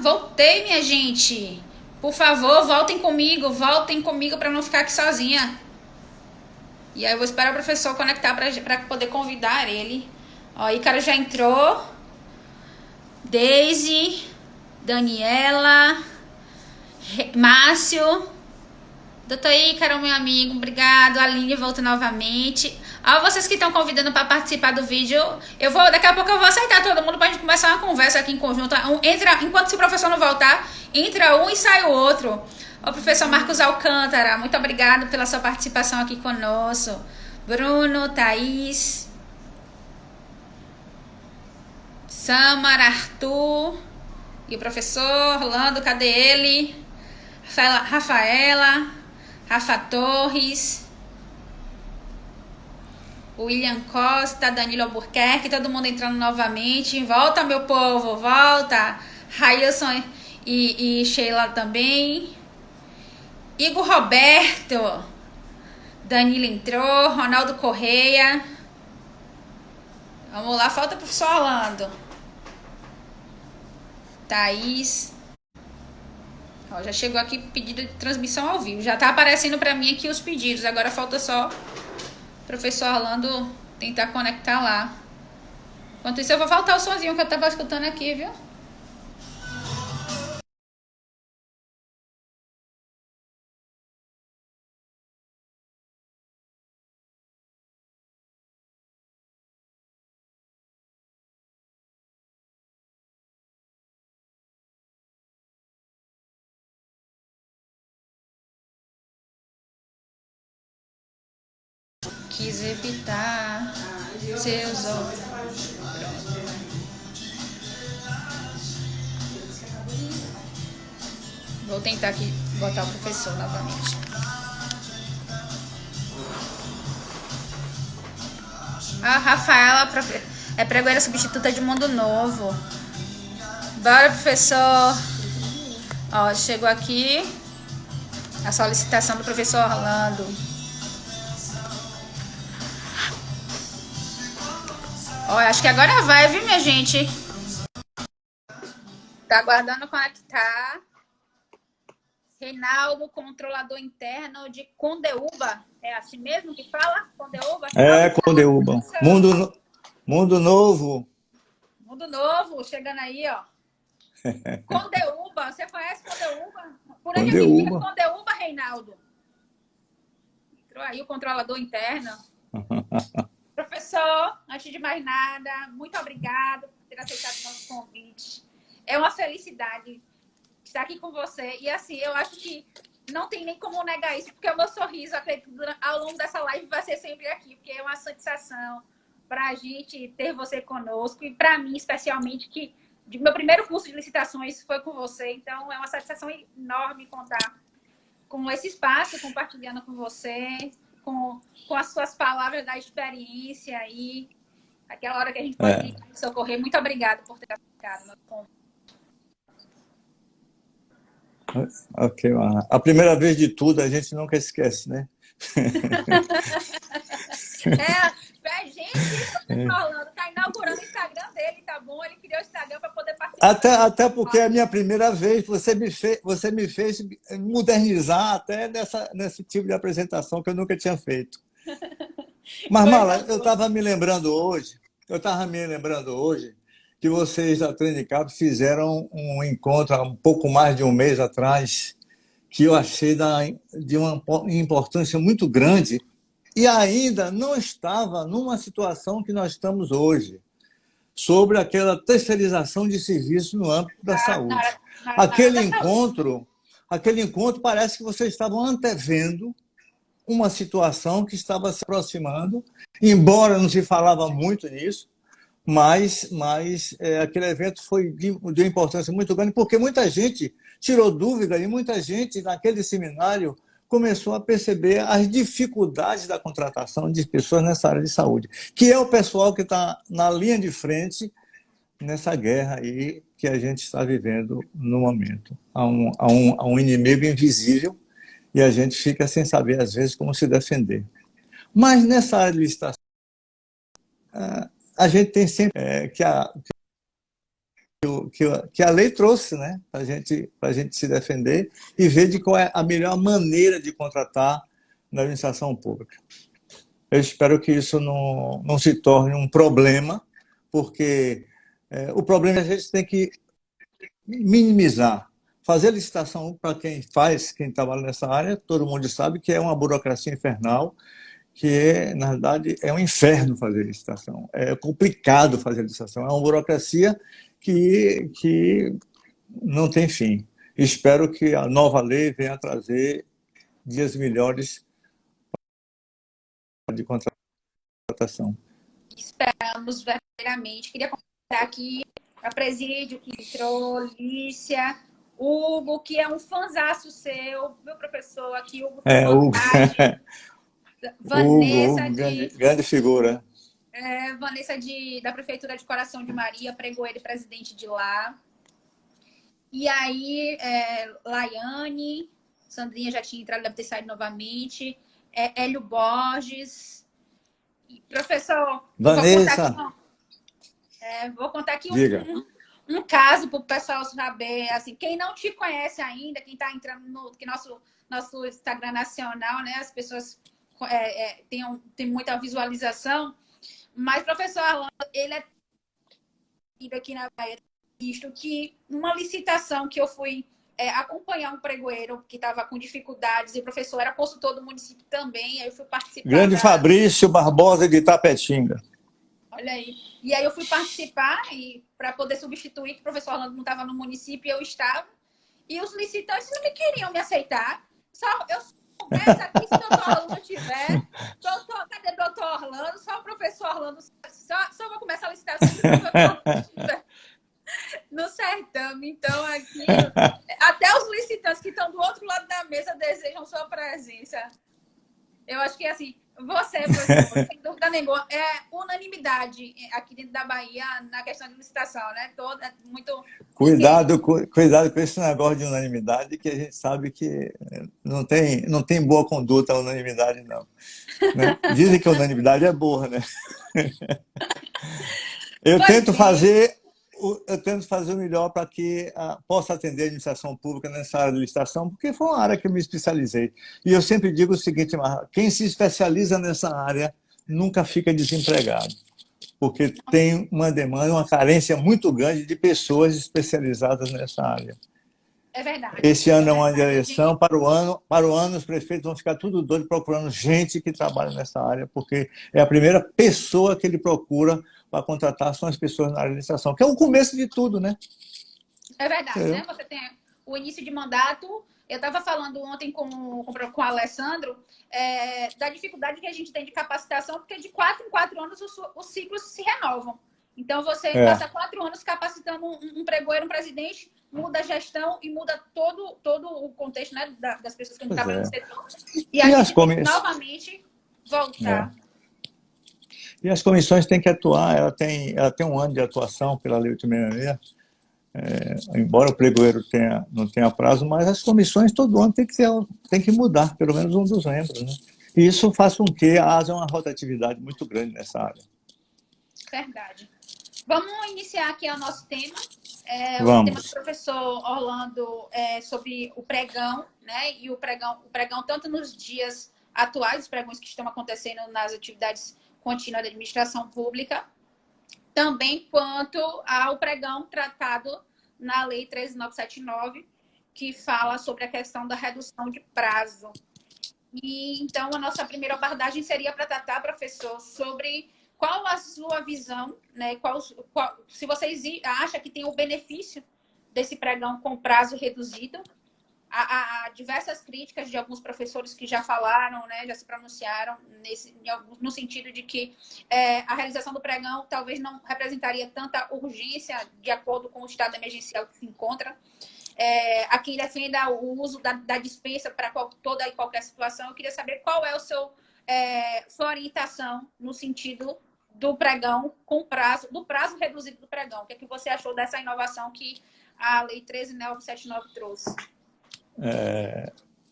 Voltei, minha gente. Por favor, voltem comigo para não ficar aqui sozinha. E aí eu vou esperar o professor conectar para poder convidar ele. Ó, Ícaro já entrou. Daisy, Daniela, Márcio, doutor Ícaro, meu amigo, obrigado. Aline volta novamente. Ó, vocês que estão convidando para participar do vídeo, daqui a pouco eu vou aceitar todo mundo para a gente começar uma conversa aqui em conjunto. Enquanto se o professor não voltar, entra um e sai o outro. O professor Marcos Alcântara, muito obrigado pela sua participação aqui conosco. Bruno, Thaís, Samar, Arthur e o professor Orlando, cadê ele? Rafaela, Rafa Torres, William Costa, Danilo Albuquerque, todo mundo entrando novamente. Volta, meu povo, volta. Railson e Sheila também. Igor Roberto, Danilo entrou, Ronaldo Correia. Vamos lá, falta o professor Orlando. Thaís. Ó, já chegou aqui pedido de transmissão ao vivo. Já tá aparecendo para mim aqui os pedidos. Agora falta só o professor Orlando tentar conectar lá. Enquanto isso, eu vou voltar o sonzinho que eu tava escutando aqui, viu? Quis evitar seus olhos. Vou tentar aqui botar o professor novamente. A Rafaela é pregoeira substituta de Mundo Novo. Bora, professor. Ó, chegou aqui a solicitação do professor Orlando. Ó, acho que agora vai, viu, minha gente? Tá aguardando conectar. Reinaldo, controlador interno de Condeúba. É assim mesmo que fala? Condeúba? É, Condeúba. Mundo Novo. Mundo Novo, chegando aí, ó. Condeúba, você conhece Condeúba? Por onde é que fica Condeúba, Reinaldo? Entrou aí o controlador interno. Professor, antes de mais nada, muito obrigado por ter aceitado o nosso convite. É uma felicidade estar aqui com você. E assim, eu acho que não tem nem como negar isso, porque o meu sorriso, acredito, ao longo dessa live vai ser sempre aqui, porque é uma satisfação para a gente ter você conosco e para mim, especialmente, que meu primeiro curso de licitações foi com você. Então, é uma satisfação enorme contar com esse espaço, compartilhando com você, com as suas palavras da experiência e aquela hora que a gente pode socorrer. Muito obrigada por ter aceitado meu convite. Ok, a primeira vez de tudo a gente nunca esquece, né? Gente, falando, tá inaugurando o Instagram dele, tá bom? Ele criou o Instagram para poder participar. Até porque é a minha primeira vez, você me fez modernizar até nesse tipo de apresentação que eu nunca tinha feito. Mas, Mala, eu estava me lembrando hoje que vocês da Trenicap fizeram um encontro há um pouco mais de um mês atrás, que eu achei de uma importância muito grande e ainda não estava numa situação que nós estamos hoje, sobre aquela terceirização de serviço no âmbito da saúde. Aquele encontro parece que vocês estavam antevendo uma situação que estava se aproximando, embora não se falava muito nisso, mas aquele evento foi de importância muito grande, porque muita gente tirou dúvida e muita gente, naquele seminário, começou a perceber as dificuldades da contratação de pessoas nessa área de saúde, que é o pessoal que está na linha de frente nessa guerra aí que a gente está vivendo no momento. Há um inimigo invisível e a gente fica sem saber, às vezes, como se defender. Mas nessa área de licitação, a gente tem sempre que que a lei trouxe, né? Para a gente se defender e ver de qual é a melhor maneira de contratar na administração pública. Eu espero que isso não se torne um problema, porque o problema a gente tem que minimizar. Fazer licitação para quem trabalha nessa área, todo mundo sabe que é uma burocracia infernal, que na verdade é um inferno fazer licitação. É complicado fazer licitação, é uma burocracia que não tem fim. Espero que a nova lei venha trazer dias melhores de contratação. Esperamos verdadeiramente. Queria contar aqui a Presídio, que entrou, Lícia, Hugo, que é um fãzaço seu, meu professor aqui, Hugo Hugo, Vanessa Hugo grande figura. Vanessa da Prefeitura de Coração de Maria, pregou ele presidente de lá. E aí, Laiane, Sandrinha já tinha entrado, deve ter saído novamente. Hélio Borges. Professor, Vanessa. Vou contar aqui um caso para o pessoal saber. Assim, quem não te conhece ainda, quem está entrando no nosso Instagram nacional, né? As pessoas têm muita visualização. Mas, professor Orlando, ele é aqui na Bahia, visto que numa licitação que eu fui acompanhar um pregoeiro que estava com dificuldades, e o professor era consultor do município também, aí eu fui participar. Grande Fabrício Barbosa de Itapetinga. Olha aí. E aí eu fui participar para poder substituir, que o professor Orlando não estava no município e eu estava. E os licitantes não me queriam me aceitar. Eu converso aqui, se o doutor Orlando tiver. Cadê o doutor Orlando? Só o professor Orlando. Só vou começar a licitação se o professor Orlando estiver no certame. Então, aqui, até os licitantes que estão do outro lado da mesa desejam sua presença. Eu acho que, assim, você, professor, sem dúvida nenhuma, é unanimidade aqui dentro da Bahia na questão de licitação, né? Muito... Cuidado com esse negócio de unanimidade, que a gente sabe que não tem boa conduta a unanimidade, não. Né? Dizem que a unanimidade é boa, né? Eu tento fazer o melhor para que possa atender a administração pública nessa área de licitação, porque foi uma área que eu me especializei. E eu sempre digo o seguinte, quem se especializa nessa área nunca fica desempregado, porque tem uma demanda, uma carência muito grande de pessoas especializadas nessa área. É verdade. Esse ano é uma eleição, para o ano os prefeitos vão ficar tudo doido procurando gente que trabalha nessa área, porque é a primeira pessoa que ele procura para contratar, são as pessoas na administração, que é o começo de tudo, né? É verdade, né? Você tem o início de mandato. Eu estava falando ontem com o Alessandro da dificuldade que a gente tem de capacitação, porque de 4 em 4 anos os ciclos se renovam. Então, você passa 4 anos capacitando um pregoeiro, um presidente, muda a gestão e muda todo o contexto, né, das pessoas que trabalham no setor. E a gente tem que novamente voltar. E as comissões têm que atuar, ela tem 1 ano de atuação pela Lei 866, embora o pregoeiro não tenha prazo, mas as comissões todo ano tem que mudar, pelo menos um dos membros. Né? E isso faz com que haja uma rotatividade muito grande nessa área. Verdade. Vamos iniciar aqui o nosso tema. Vamos. O tema do professor Orlando sobre o pregão, né? E o pregão tanto nos dias atuais, os pregões que estão acontecendo nas atividades contínuas da administração pública, também quanto ao pregão tratado na Lei 13.979, que fala sobre a questão da redução de prazo. E, então, a nossa primeira abordagem seria para tratar, professor, sobre qual a sua visão, né? Se vocês acham que tem o benefício desse pregão com prazo reduzido. Há diversas críticas de alguns professores que já falaram, né, já se pronunciaram no sentido de que a realização do pregão talvez não representaria tanta urgência de acordo com o estado emergencial que se encontra. A quem defenda o uso da dispensa para toda e qualquer situação, eu queria saber qual é sua orientação no sentido do pregão do prazo reduzido do pregão. O que é que você achou dessa inovação que a Lei 13.979 trouxe?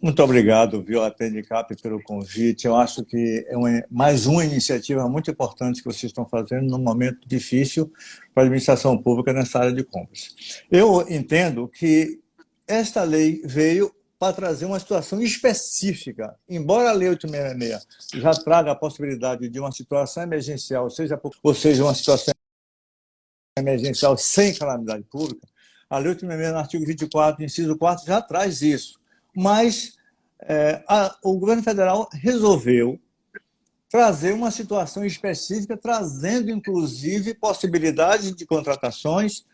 Muito obrigado, viu, Atendicap, pelo convite. Eu acho que é mais uma iniciativa muito importante que vocês estão fazendo num momento difícil para a administração pública nessa área de compras. Eu entendo que esta lei veio para trazer uma situação específica. Embora a Lei 866 já traga a possibilidade de uma situação emergencial, ou seja, uma situação emergencial sem calamidade pública, a Lei 866, no artigo 24, inciso 4, já traz isso. Mas o governo federal resolveu trazer uma situação específica, trazendo, inclusive, possibilidades de contratações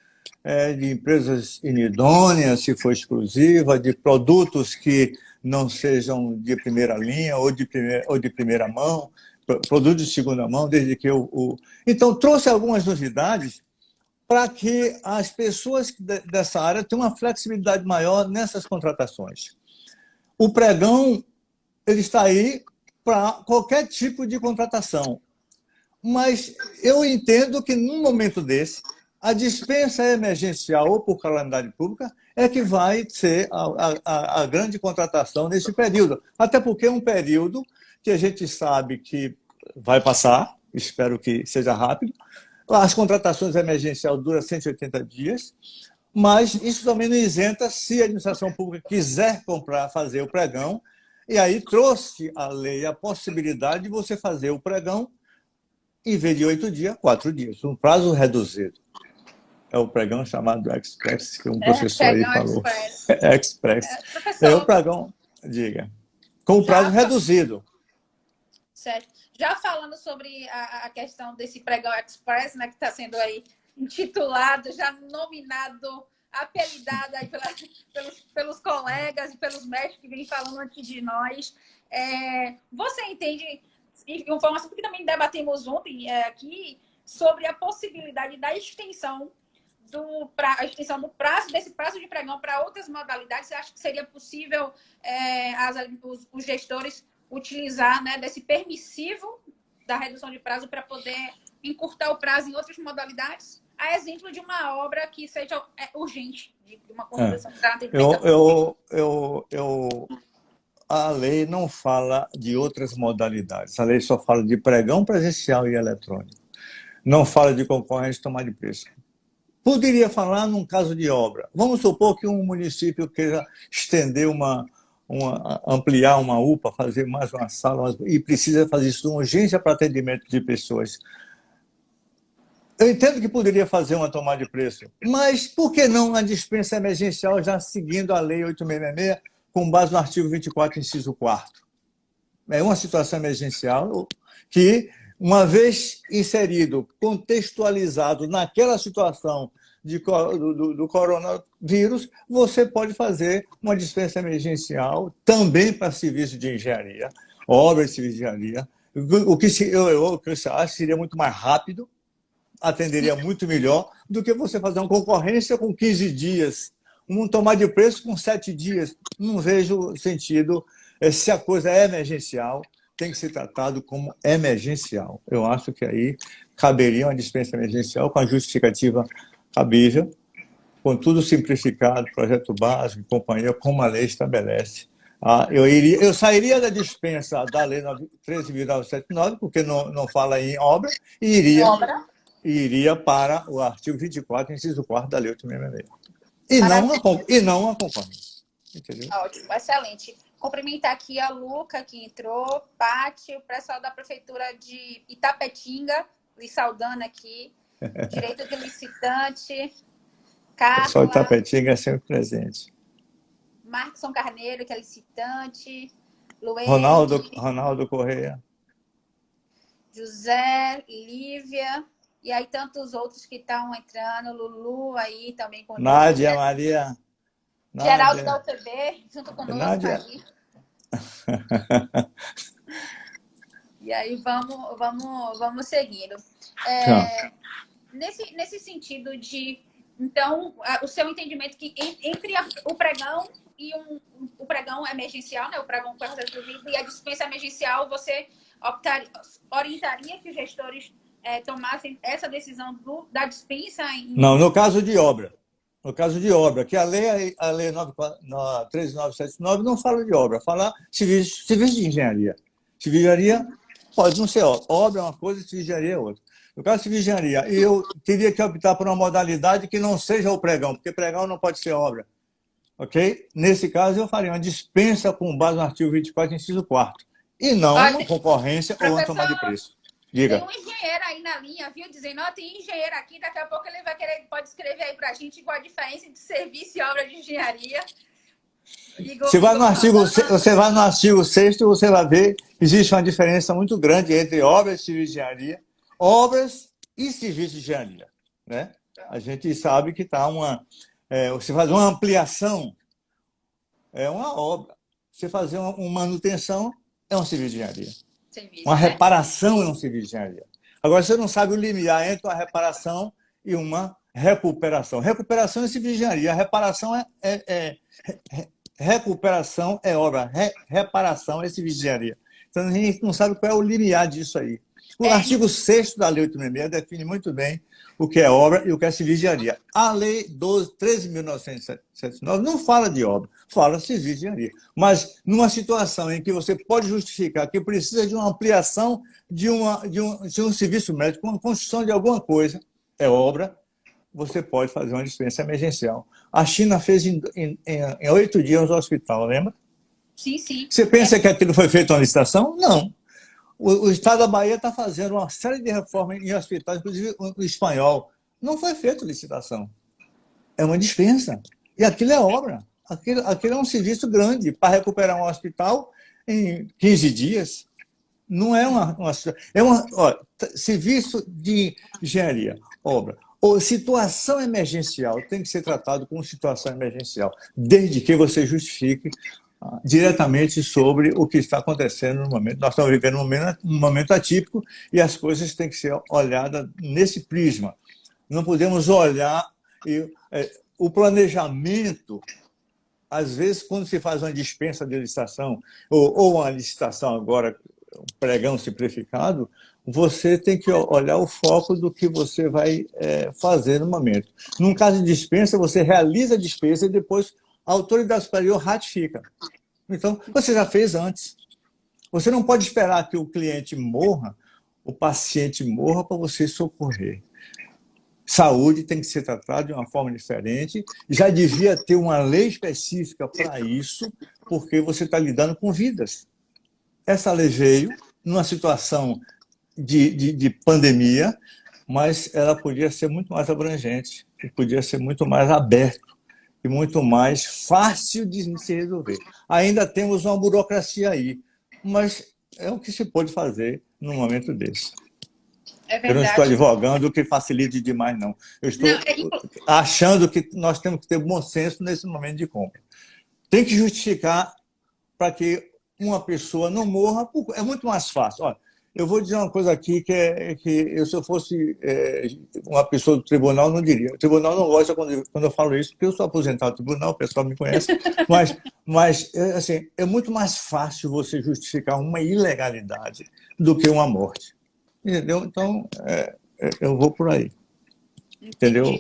de empresas inidôneas, se for exclusiva, de produtos que não sejam de primeira linha ou de primeira mão, produtos de segunda mão, desde que Então, trouxe algumas novidades para que as pessoas dessa área tenham uma flexibilidade maior nessas contratações. O pregão ele está aí para qualquer tipo de contratação, mas eu entendo que, num momento desse, a dispensa emergencial ou por calamidade pública é que vai ser a grande contratação nesse período. Até porque é um período que a gente sabe que vai passar, espero que seja rápido. As contratações emergenciais duram 180 dias, mas isso também não isenta se a administração pública quiser fazer o pregão, e aí trouxe a lei a possibilidade de você fazer o pregão, em vez de 8 dias, 4 dias, um prazo reduzido. É o pregão chamado Express, que um professor aí falou. Express. É o pregão, diga, com o prazo reduzido. Certo. Já falando sobre a questão desse pregão Express, né, que está sendo aí intitulado, já nominado, apelidado aí pelos colegas e pelos mestres que vêm falando antes de nós, você entende, e foi um assunto que também debatemos ontem aqui, sobre a possibilidade da extensão do prazo, desse prazo de pregão para outras modalidades. Você acha que seria possível os gestores utilizar, né, desse permissivo da redução de prazo para poder encurtar o prazo em outras modalidades? A exemplo de uma obra que seja urgente, de uma construção para a lei não fala de outras modalidades. A lei só fala de pregão presencial e eletrônico. Não fala de concorrência e tomar de preço. Poderia falar num caso de obra. Vamos supor que um município queira estender ampliar uma UPA, fazer mais uma sala, e precisa fazer isso com urgência para atendimento de pessoas. Eu entendo que poderia fazer uma tomada de preço, mas por que não a dispensa emergencial já seguindo a Lei 866, com base no artigo 24, inciso 4º? É uma situação emergencial que, uma vez inserido, contextualizado naquela situação do coronavírus, você pode fazer uma dispensa emergencial também para serviço de engenharia, obras de serviço de engenharia, o que eu acho que seria muito mais rápido, atenderia muito melhor do que você fazer uma concorrência com 15 dias, um tomar de preço com 7 dias. Não vejo sentido. Se a coisa é emergencial, tem que ser tratado como emergencial. Eu acho que aí caberia uma dispensa emergencial com a justificativa cabível, com tudo simplificado, projeto básico, companhia, como a lei estabelece. Eu sairia da dispensa da Lei 13.979, porque não fala em obra, e iria para o artigo 24, inciso 4º da Lei 866. E não a concorrência. Entendeu? Ótimo, excelente. Cumprimentar aqui a Luca, que entrou, Pati, o pessoal da Prefeitura de Itapetinga, lhe saudando aqui, direito de licitante, Carla. O pessoal de Itapetinga é sempre presente. Markson Carneiro, que é licitante, Luene, Ronaldo Correia, José, Lívia, e aí tantos outros que estão entrando, Lulu aí também conosco. Nádia, Maria. Geraldo da UPB, junto conosco Nádia. aí. E aí vamos seguindo. Nesse sentido de, então, o seu entendimento que entre o pregão e o pregão emergencial, né, o pregão com resolvido, e a dispensa emergencial, você orientaria que os gestores tomassem essa decisão da dispensa? Não, no caso de obra. no caso de obra, que a lei 13979 não fala de obra, fala serviço de engenharia. Civil de engenharia pode não ser obra. Obra é uma coisa, civil de engenharia é outra. No caso de civil de engenharia, eu teria que optar por uma modalidade que não seja o pregão, porque pregão não pode ser obra. Ok? Nesse caso, eu faria uma dispensa com base no artigo 24, inciso 4º, e não uma concorrência ou uma tomada de preço. Diga. Tem um engenheiro aí na linha, viu? Dizendo, ó, tem engenheiro aqui, daqui a pouco ele vai querer, pode escrever aí pra gente qual a diferença entre serviço e obra de engenharia. Você vai no artigo 6º, você vai ver que existe uma diferença muito grande entre obras de civil de engenharia, obras e serviços de engenharia. Né? A gente sabe que está você faz uma ampliação, é uma obra. Você fazer uma manutenção é um serviço de engenharia. Uma reparação é um serviço de engenharia. Agora, você não sabe o limiar entre uma reparação e uma recuperação. Recuperação é serviço de engenharia. Reparação recuperação é obra. Reparação é serviço de engenharia. Então, a gente não sabe qual é o limiar disso aí. O artigo 6º da Lei 866 define muito bem o que é obra e o que é serviço de engenharia. A Lei 13.979 não fala de obra, fala de serviço de engenharia. Mas, numa situação em que você pode justificar que precisa de uma ampliação de um serviço médico, uma construção de alguma coisa, é obra, você pode fazer uma dispensa emergencial. A China fez em 8 dias um hospital, lembra? Sim, sim. Você pensa que aquilo foi feito uma licitação? Não. O Estado da Bahia está fazendo uma série de reformas em hospitais, inclusive o espanhol. Não foi feita licitação. É uma dispensa. E aquilo é obra. Aquilo é um serviço grande para recuperar um hospital em 15 dias. Não é serviço de engenharia, obra. Ou situação emergencial tem que ser tratado como situação emergencial, desde que você justifique diretamente sobre o que está acontecendo no momento. Nós estamos vivendo um momento atípico e as coisas têm que ser olhadas nesse prisma. Não podemos olhar o planejamento. Às vezes, quando se faz uma dispensa de licitação ou uma licitação agora, um pregão simplificado, você tem que olhar o foco do que você vai fazer no momento. Num caso de dispensa, você realiza a dispensa e depois a autoridade superior ratifica. Então, você já fez antes. Você não pode esperar que o cliente morra, o paciente morra para você socorrer. Saúde tem que ser tratada de uma forma diferente. Já devia ter uma lei específica para isso, porque você está lidando com vidas. Essa lei veio numa situação de pandemia, mas ela podia ser muito mais abrangente, podia ser muito mais aberta e muito mais fácil de se resolver. Ainda temos uma burocracia aí, mas é o que se pode fazer num momento desse. Eu não estou advogando que facilite demais, não. Eu estou achando que nós temos que ter bom senso nesse momento de compra. Tem que justificar para que uma pessoa não morra. É muito mais fácil. Olha, eu vou dizer uma coisa aqui que se eu fosse uma pessoa do tribunal, não diria. O tribunal não gosta quando eu falo isso, porque eu sou aposentado do tribunal, o pessoal me conhece. Mas assim, é muito mais fácil você justificar uma ilegalidade do que uma morte. Entendeu? Então, eu vou por aí. Entendeu?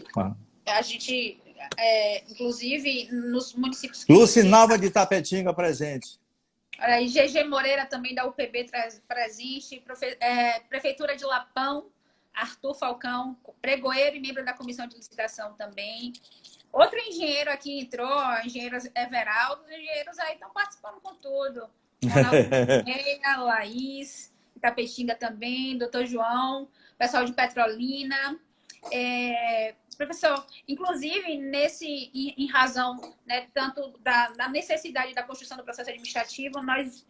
A gente, inclusive, nos municípios... Lucinalva de Tapetinga presente. Olha aí, GG Moreira também da UPB presente, Prefeitura de Lapão, Arthur Falcão, pregoeiro e membro da comissão de licitação também. Outro engenheiro aqui entrou, engenheiro Everaldo, os engenheiros aí estão participando com tudo. Ronaldo, Laís, Itapetinga também, doutor João, pessoal de Petrolina. Professor, inclusive, em razão, né, tanto da necessidade da construção do processo administrativo, nós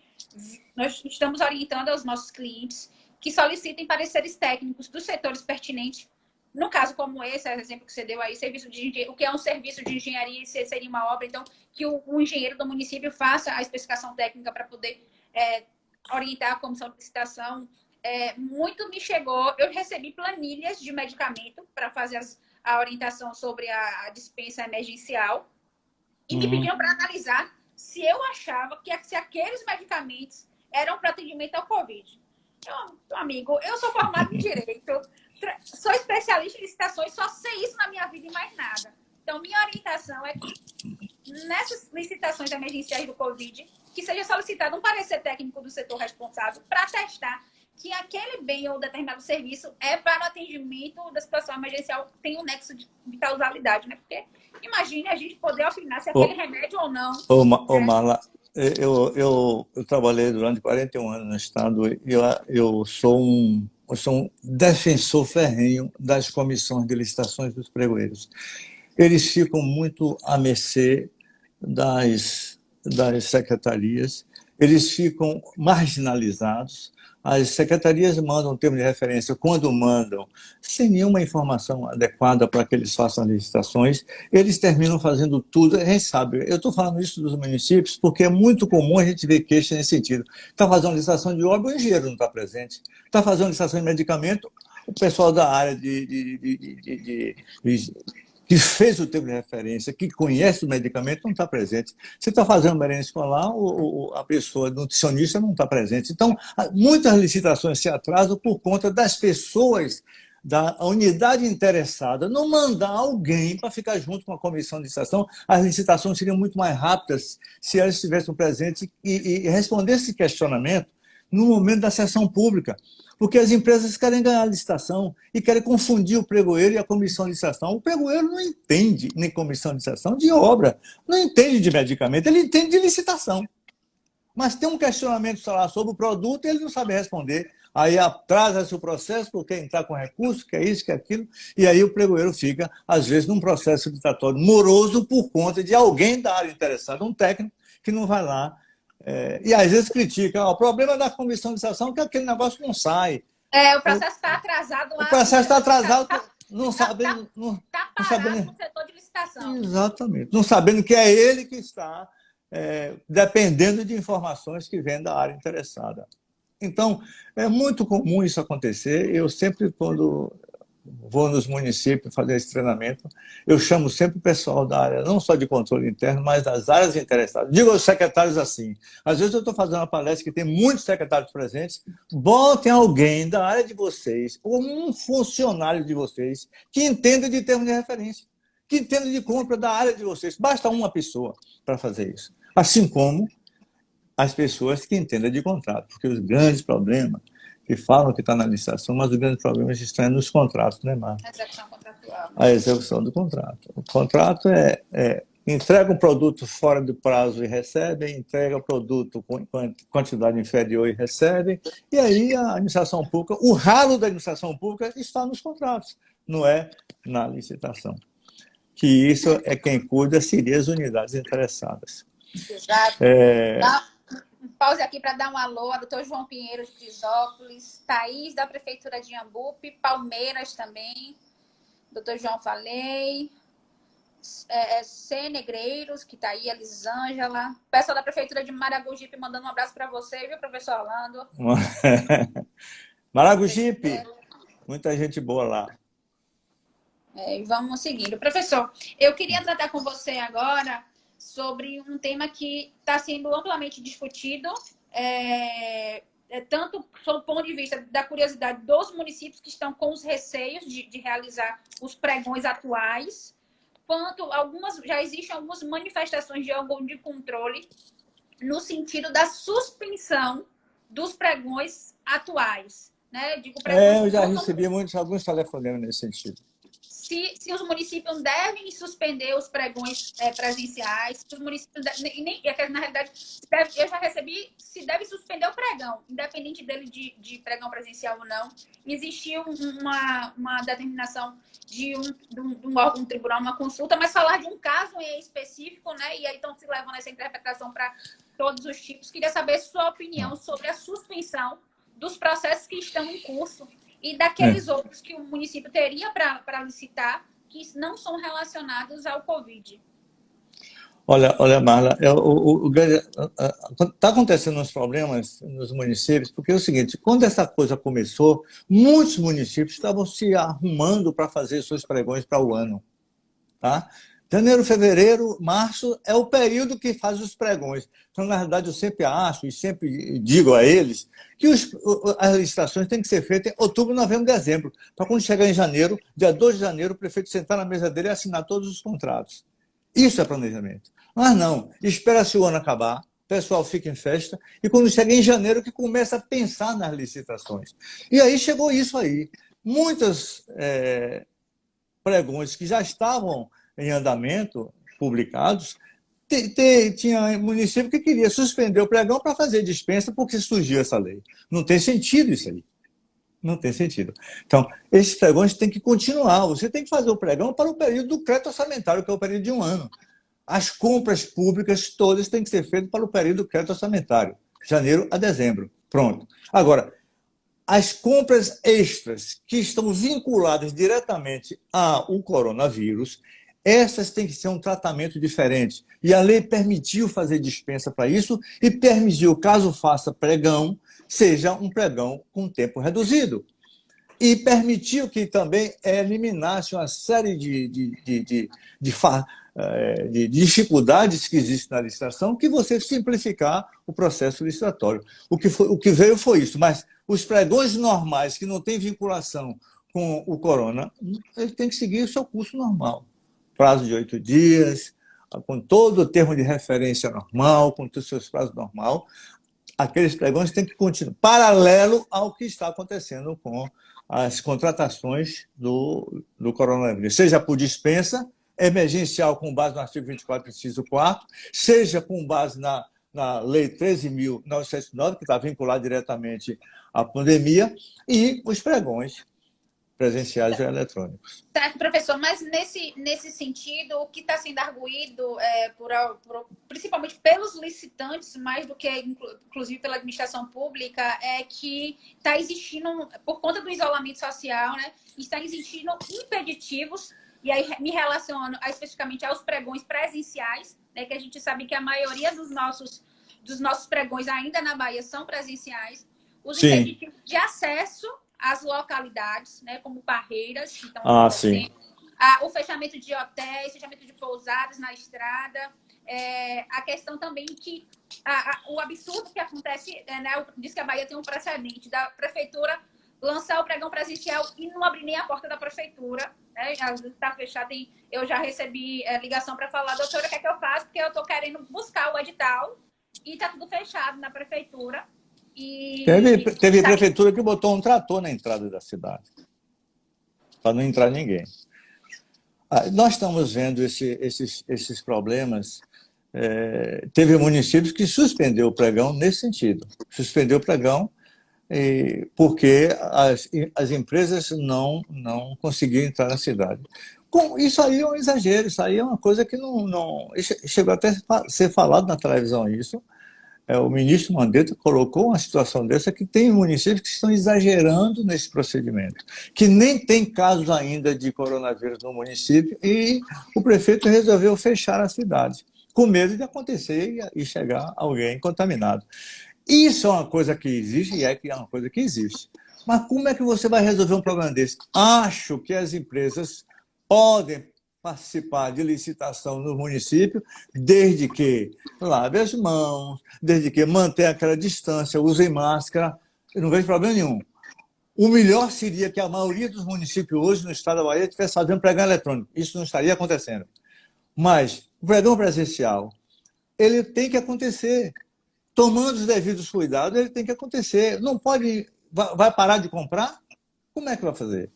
estamos orientando aos nossos clientes que solicitem pareceres técnicos dos setores pertinentes. No caso como esse, exemplo que você deu aí, o que é um serviço de engenharia e seria uma obra, então, que o engenheiro do município faça a especificação técnica para poder orientar a comissão de licitação. Muito me chegou, eu recebi planilhas de medicamento para fazer a orientação sobre a dispensa emergencial e me pediram para analisar se eu achava que se aqueles medicamentos eram para atendimento ao Covid. Então, amigo, eu sou formado em Direito, sou especialista em licitações, só sei isso na minha vida e mais nada. Então, minha orientação é que nessas licitações emergenciais do Covid, que seja solicitado um parecer técnico do setor responsável para testar que aquele bem ou determinado serviço é para o atendimento da situação emergencial, tem um nexo de causalidade, né? Porque imagine a gente poder opinar se aquele remédio ou não. Marla, eu trabalhei durante 41 anos no Estado e eu sou um defensor ferrenho das comissões de licitações dos pregoeiros. Eles ficam muito à mercê das secretarias, eles ficam marginalizados. As secretarias mandam um termo de referência, quando mandam, sem nenhuma informação adequada para que eles façam as licitações, eles terminam fazendo tudo. A gente sabe, eu estou falando isso dos municípios porque é muito comum a gente ver queixa nesse sentido. Está fazendo licitação de obra, o engenheiro não está presente. Está fazendo licitação de medicamento, o pessoal da área que fez o termo de referência, que conhece o medicamento, não está presente. Se está fazendo merenda escolar, a pessoa nutricionista não está presente. Então, muitas licitações se atrasam por conta das pessoas, da unidade interessada, não mandar alguém para ficar junto com a comissão de licitação. As licitações seriam muito mais rápidas se elas estivessem presentes e respondessem esse questionamento no momento da sessão pública. Porque as empresas querem ganhar a licitação e querem confundir o pregoeiro e a comissão de licitação. O pregoeiro não entende nem comissão de licitação de obra, não entende de medicamento, ele entende de licitação. Mas tem um questionamento lá sobre o produto e ele não sabe responder. Aí atrasa-se o processo porque entrar com recurso, que é isso, que é aquilo, e aí o pregoeiro fica, às vezes, num processo licitatório moroso por conta de alguém da área interessada, um técnico, que não vai lá. E às vezes critica, o problema da comissão de licitação é que aquele negócio não sai. O processo está atrasado lá. O processo está atrasado, não sabendo. Está parado no setor de licitação. Exatamente. Não sabendo que é ele que está dependendo de informações que vêm da área interessada. Então, é muito comum isso acontecer. Eu sempre, quando vou nos municípios fazer esse treinamento, eu chamo sempre o pessoal da área, não só de controle interno, mas das áreas interessadas. Digo aos secretários assim, às vezes eu estou fazendo uma palestra que tem muitos secretários presentes, botem alguém da área de vocês, ou um funcionário de vocês, que entenda de termos de referência, que entenda de compra da área de vocês. Basta uma pessoa para fazer isso. Assim como as pessoas que entendem de contrato, porque os grandes problemas que falam que está na licitação, mas os grandes problemas estão nos contratos, né, Marta? A execução contratual. A execução do contrato. O contrato entrega um produto fora do prazo e recebe, entrega o produto com quantidade inferior e recebe, e aí a administração pública, o ralo da administração pública está nos contratos, não é na licitação. Que isso é quem cuida, seria as unidades interessadas. Exato. Pause aqui para dar um alô a doutor João Pinheiro de Crisópolis, Thaís da Prefeitura de Iambupe, Palmeiras também, doutor João falei, C. Negreiros, que está aí, Elisângela, pessoal da Prefeitura de Maragogipe mandando um abraço para você, viu, professor Orlando? Maragogipe, muita gente boa lá. Vamos seguindo. Professor, eu queria tratar com você agora sobre um tema que está sendo amplamente discutido, tanto sob o ponto de vista da curiosidade dos municípios que estão com os receios de realizar os pregões atuais, quanto já existem algumas manifestações de órgão de controle no sentido da suspensão dos pregões atuais. Né? Eu já recebi alguns telefonemas nesse sentido. Se os municípios devem suspender os pregões presenciais, se os municípios na realidade, eu já recebi, se deve suspender o pregão, independente dele de pregão presencial ou não. Existiu uma determinação de um órgão do tribunal, uma consulta, mas falar de um caso em específico, né? E aí estão se levando essa interpretação para todos os tipos. Queria saber sua opinião sobre a suspensão dos processos que estão em curso e daqueles outros que o município teria para licitar, que não são relacionados ao Covid. Olha, Marla, está acontecendo uns problemas nos municípios, porque é o seguinte, quando essa coisa começou, muitos municípios estavam se arrumando para fazer seus pregões para o ano. Tá? Janeiro, fevereiro, março é o período que faz os pregões. Então, na verdade, eu sempre acho e sempre digo a eles que as licitações têm que ser feitas em outubro, novembro, dezembro, para quando chegar em janeiro, dia 2 de janeiro, o prefeito sentar na mesa dele e assinar todos os contratos. Isso é planejamento. Mas não, espera-se o ano acabar, o pessoal fica em festa, e quando chega em janeiro que começa a pensar nas licitações. E aí chegou isso aí. Muitas pregões que já estavam em andamento, publicados, tinha município que queria suspender o pregão para fazer dispensa porque surgiu essa lei. Não tem sentido isso aí. Não tem sentido. Então, esses pregões têm que continuar. Você tem que fazer o pregão para o período do crédito orçamentário, que é o período de um ano. As compras públicas todas têm que ser feitas para o período do crédito orçamentário, janeiro a dezembro. Pronto. Agora, as compras extras que estão vinculadas diretamente ao coronavírus, essas têm que ser um tratamento diferente. E a lei permitiu fazer dispensa para isso e permitiu, caso faça pregão, seja um pregão com tempo reduzido. E permitiu que também eliminasse uma série de dificuldades que existem na licitação, que você simplificar o processo licitatório. O que veio foi isso, mas os pregões normais, que não têm vinculação com o corona, ele tem que seguir o seu curso normal. Prazo de 8 dias, com todo o termo de referência normal, com todos os seus prazos normal, aqueles pregões têm que continuar, paralelo ao que está acontecendo com as contratações do coronavírus, seja por dispensa, emergencial com base no artigo 24, inciso 4, seja com base na Lei 13.909, que está vinculada diretamente à pandemia, e os pregões presenciais e eletrônicos. Certo, professor, mas nesse sentido, o que está sendo arguído, principalmente pelos licitantes, mais do que inclusive pela administração pública, é que está existindo, por conta do isolamento social, né, está existindo impeditivos, e aí me relaciono especificamente aos pregões presenciais, né, que a gente sabe que a maioria dos nossos pregões ainda na Bahia são presenciais, os impeditivos de acesso às localidades, né, como barreiras que estão acontecendo, o fechamento de hotéis, fechamento de pousadas na estrada, a questão também que o absurdo que acontece, né, diz que a Bahia tem um precedente da prefeitura lançar o pregão presencial e não abrir nem a porta da prefeitura, né, está fechado. Eu já recebi ligação para falar, doutora, o que é que eu faço? Porque eu estou querendo buscar o edital e está tudo fechado na prefeitura. Teve prefeitura que botou um trator na entrada da cidade, para não entrar ninguém. Nós estamos vendo esses problemas. Teve municípios que suspendeu o pregão nesse sentido. Suspendeu o pregão porque as empresas não conseguiam entrar na cidade. Isso aí é um exagero, isso aí é uma coisa que não chegou até a ser falado na televisão isso. O ministro Mandetta colocou uma situação dessa que tem municípios que estão exagerando nesse procedimento, que nem tem casos ainda de coronavírus no município e o prefeito resolveu fechar a cidade, com medo de acontecer e chegar alguém contaminado. Isso é uma coisa que existe e é uma coisa que existe. Mas como é que você vai resolver um problema desse? Acho que as empresas podem participar de licitação no município, desde que lave as mãos, desde que mantenha aquela distância, usem máscara, eu não vejo problema nenhum. O melhor seria que a maioria dos municípios hoje no estado da Bahia estivesse fazendo pregão eletrônico. Isso não estaria acontecendo. Mas o pregão presencial, ele tem que acontecer. Tomando os devidos cuidados, ele tem que acontecer. Não pode... Vai parar de comprar? Como é que vai fazer?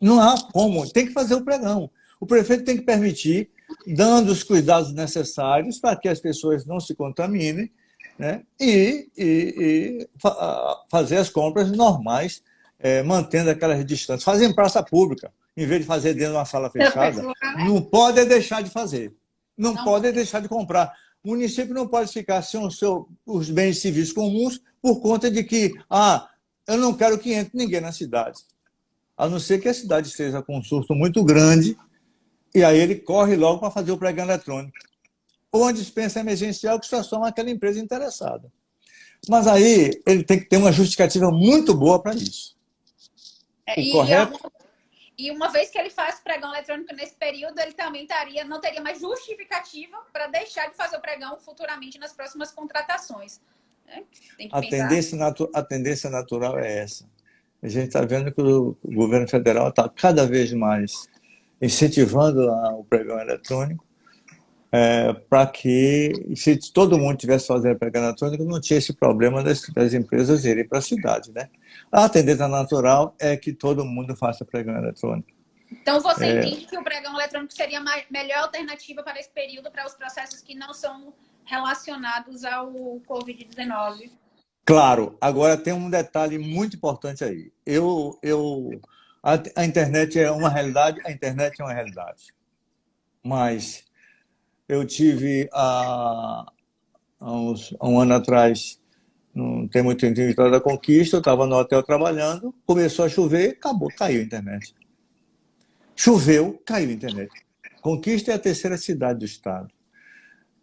Não há como. Tem que fazer o pregão. O prefeito tem que permitir, dando os cuidados necessários para que as pessoas não se contaminem, né? e fazer as compras normais, mantendo aquelas distâncias. Fazer em praça pública, em vez de fazer dentro de uma sala fechada. Não pode deixar de fazer. Não pode deixar de comprar. O município não pode ficar sem os bens civis comuns por conta de que eu não quero que entre ninguém na cidade. A não ser que a cidade esteja com um surto muito grande, e aí ele corre logo para fazer o pregão eletrônico. Ou uma dispensa emergencial que só soma aquela empresa interessada. Mas aí ele tem que ter uma justificativa muito boa para isso. Correto? E uma vez que ele faz pregão eletrônico nesse período, ele também não teria mais justificativa para deixar de fazer o pregão futuramente nas próximas contratações. Tem que pensar. A tendência natural é essa. A gente está vendo que o governo federal está cada vez mais incentivando o pregão eletrônico, para que, se todo mundo tivesse fazendo pregão eletrônico, não tinha esse problema das empresas irem para a cidade, né? A tendência natural é que todo mundo faça pregão eletrônico. Então, você entende que o pregão eletrônico seria a melhor alternativa para esse período, para os processos que não são relacionados ao Covid-19? Claro. Agora, tem um detalhe muito importante aí. A internet é uma realidade, mas eu tive, há um ano atrás, não tem muito tempo, em Vitória da Conquista, eu estava no hotel trabalhando, começou a chover, caiu a internet. Choveu, caiu a internet. Conquista é a terceira cidade do estado.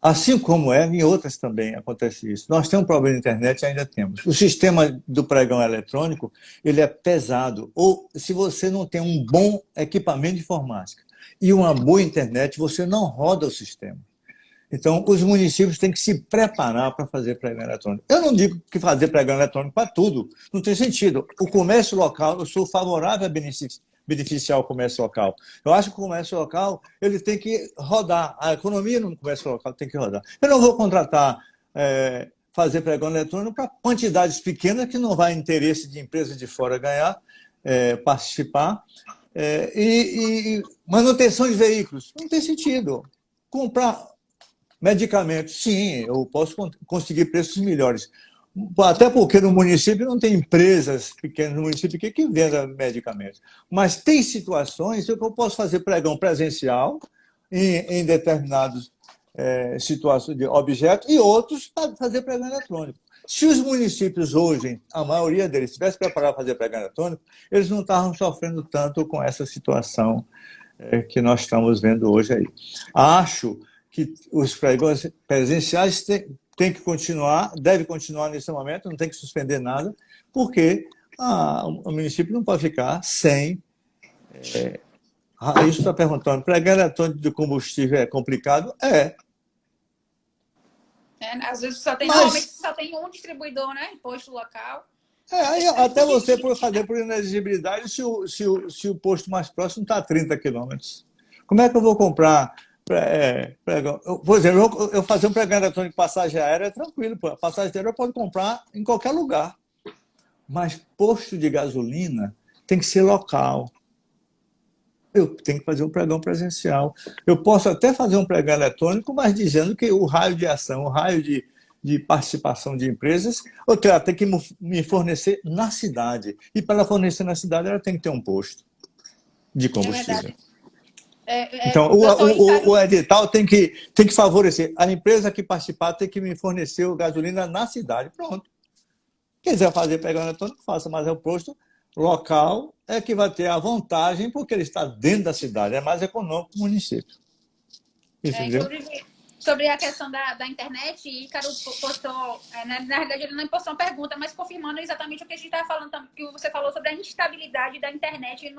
Assim como em outras também acontece isso. Nós temos um problema de internet, ainda temos. O sistema do pregão eletrônico, ele é pesado. Ou se você não tem um bom equipamento de informática e uma boa internet, você não roda o sistema. Então, os municípios têm que se preparar para fazer pregão eletrônico. Eu não digo que fazer pregão eletrônico para tudo, não tem sentido. O comércio local, eu sou favorável a beneficiar o comércio local. Eu acho que o comércio local ele tem que rodar. A economia no comércio local tem que rodar. Eu não vou contratar, fazer pregão eletrônico para quantidades pequenas que não vai interesse de empresas de fora ganhar, participar. E manutenção de veículos, não tem sentido. Comprar medicamentos, sim, eu posso conseguir preços melhores. Até porque no município não tem empresas pequenas no município que vendam medicamentos. Mas tem situações que eu posso fazer pregão presencial em determinadas situações de objetos e outros para fazer pregão eletrônico. Se os municípios hoje, a maioria deles, tivesse preparado para fazer pregão eletrônico, eles não estavam sofrendo tanto com essa situação que nós estamos vendo hoje aí. Acho que os pregões presenciais têm que continuar, deve continuar nesse momento, não tem que suspender nada, porque o município não pode ficar sem. Isso está perguntando, pregão eletrônico de combustível é complicado? Às vezes normalmente só tem um distribuidor, né? Posto local. Até você por fazer por inelegibilidade se o posto mais próximo está a 30 quilômetros. Como é que eu vou comprar? Por exemplo, eu fazer um pregão eletrônico de passagem aérea é tranquilo. Passagem aérea eu posso comprar em qualquer lugar. Mas posto de gasolina tem que ser local. Eu tenho que fazer um pregão presencial. Eu posso até fazer um pregão eletrônico, mas dizendo que o raio de ação, o raio de participação de empresas, ela tem que me fornecer na cidade. E para ela fornecer na cidade, ela tem que ter um posto de combustível. Então, o edital tem que favorecer. A empresa que participar tem que me fornecer o gasolina na cidade. Pronto. Quem quiser fazer pregão eletrônico, faça, mas é o posto local que vai ter a vantagem porque ele está dentro da cidade. É mais econômico para o município. Entendeu? Sobre a questão da internet, Ícaro postou, na verdade ele não postou uma pergunta, mas confirmando exatamente o que a gente estava falando, que você falou sobre a instabilidade da internet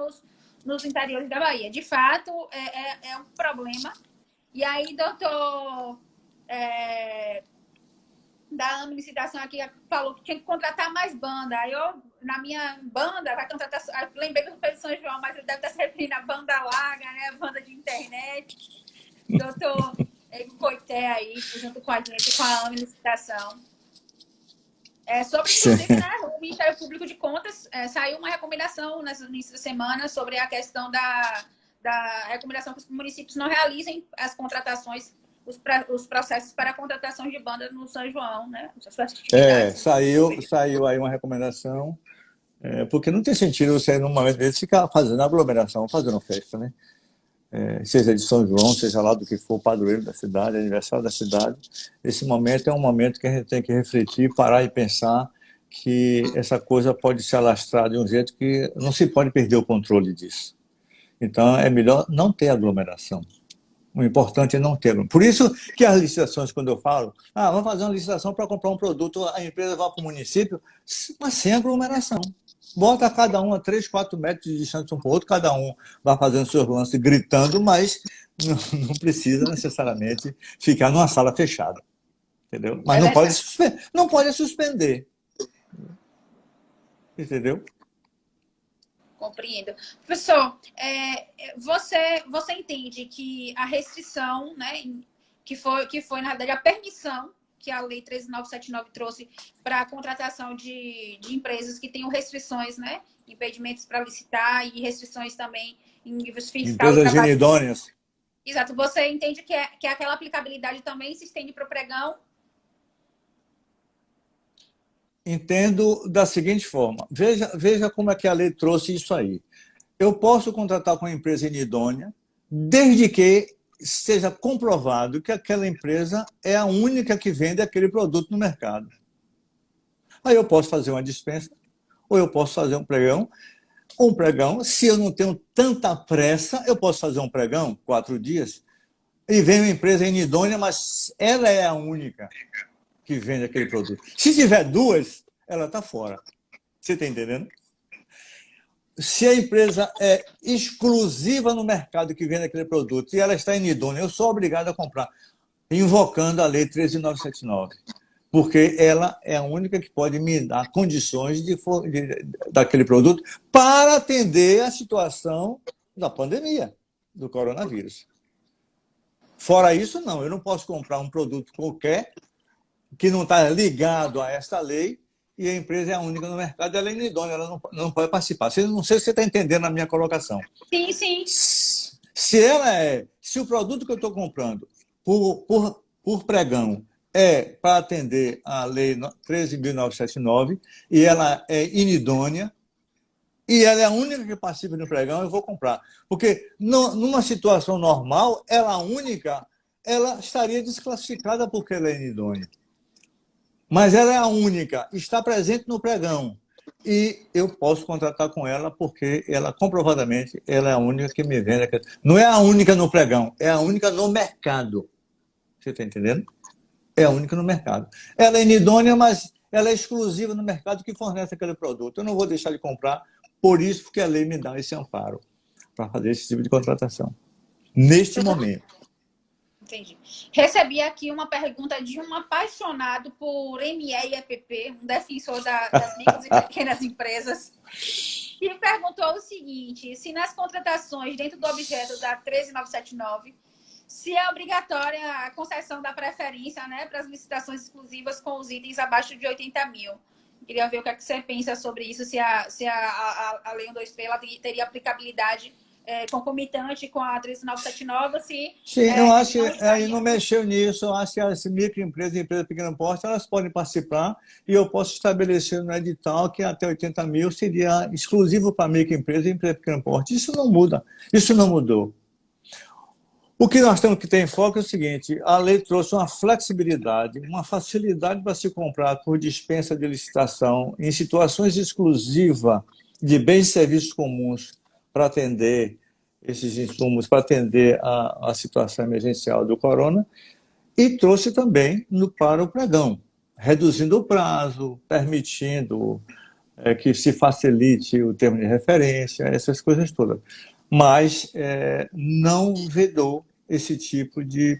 nos interiores da Bahia. De fato, é um problema. E aí, doutor da licitação aqui falou que tinha que contratar mais banda. Aí na minha banda, vai contratar. Lembrei do Pedro São João, mas ele deve estar se referindo à banda larga, né? Banda de internet. Doutor Coité aí, junto com a gente, com a licitação. Sobre, inclusive, né, o Ministério Público de Contas saiu uma recomendação nessa semana sobre a questão da recomendação que os municípios não realizem as contratações, os processos para a contratação de banda no São João, né? Saiu aí uma recomendação, porque não tem sentido você, num momento desse, ficar fazendo aglomeração, fazendo festa, né? Seja de São João, seja lá do que for, padroeiro da cidade, aniversário da cidade. Esse momento é um momento que a gente tem que refletir, parar e pensar que essa coisa pode se alastrar de um jeito que não se pode perder o controle disso. Então, é melhor não ter aglomeração. O importante é não ter. Por isso que as licitações, quando eu falo, vamos fazer uma licitação para comprar um produto, a empresa vai para o município, mas sem aglomeração. Bota cada um a 3, 4 metros de distância um para o outro, cada um vai fazendo seus lances gritando, mas não precisa necessariamente ficar numa sala fechada. Entendeu? Mas É verdade. não pode suspender. Entendeu? Compreendo. Professor, você entende que a restrição, né, que foi, na verdade, a permissão que a Lei 13.979 trouxe para a contratação de empresas que tenham restrições, né, impedimentos para licitar e restrições também em níveis fiscal e Empresas trabalho. idôneas. Exato. Você entende que aquela aplicabilidade também se estende para o pregão? Entendo da seguinte forma. Veja como é que a lei trouxe isso aí. Eu posso contratar com uma empresa inidônea, desde que seja comprovado que aquela empresa é a única que vende aquele produto no mercado. Aí eu posso fazer uma dispensa, ou eu posso fazer um pregão. Um pregão, se eu não tenho tanta pressa, eu posso fazer um pregão, 4 dias, e vem uma empresa inidônea, mas ela é a única que vende aquele produto. Se tiver duas, ela está fora. Você está entendendo? Se a empresa é exclusiva no mercado que vende aquele produto e ela está inidônea, eu sou obrigado a comprar, invocando a Lei 13.979, porque ela é a única que pode me dar condições daquele produto para atender a situação da pandemia, do coronavírus. Fora isso, não. Eu não posso comprar um produto qualquer que não está ligado a esta lei e a empresa é a única no mercado, ela é inidônea, ela não pode participar. Não sei se você está entendendo a minha colocação. Sim, sim. Se o produto que eu estou comprando por pregão é para atender a Lei 13.979 e ela é inidônea, e ela é a única que participa do pregão, eu vou comprar. Porque numa situação normal, ela única, ela estaria desclassificada porque ela é inidônea. Mas ela é a única, está presente no pregão. E eu posso contratar com ela porque ela, comprovadamente, ela é a única que me vende. Não é a única no pregão, é a única no mercado. Você está entendendo? É a única no mercado. Ela é inidônea, mas ela é exclusiva no mercado que fornece aquele produto. Eu não vou deixar de comprar, por isso que a lei me dá esse amparo para fazer esse tipo de contratação. Neste momento. Entendi. Recebi aqui uma pergunta de um apaixonado por ME e EPP, um defensor das micros e pequenas empresas, que perguntou o seguinte: se nas contratações dentro do objeto da 13979, se é obrigatória a concessão da preferência, né, para as licitações exclusivas com os itens abaixo de 80 mil. Queria ver o que é que você pensa sobre isso, se a Lei 123 ela teria aplicabilidade concomitante com a 13979, se Sim, eu acho não que aí estaria. não mexeu nisso. Eu acho que as microempresas e empresas de pequeno porte, elas podem participar e eu posso estabelecer no edital que até 80 mil seria exclusivo para microempresa e empresa de pequeno porte. Isso não muda, isso não mudou. O que nós temos que ter em foco é o seguinte: a lei trouxe uma flexibilidade, uma facilidade para se comprar por dispensa de licitação em situações exclusivas de bens e serviços comuns para atender esses insumos, para atender a situação emergencial do corona, e trouxe também para o pregão, reduzindo o prazo, permitindo que se facilite o termo de referência, essas coisas todas. Mas não vedou esse tipo de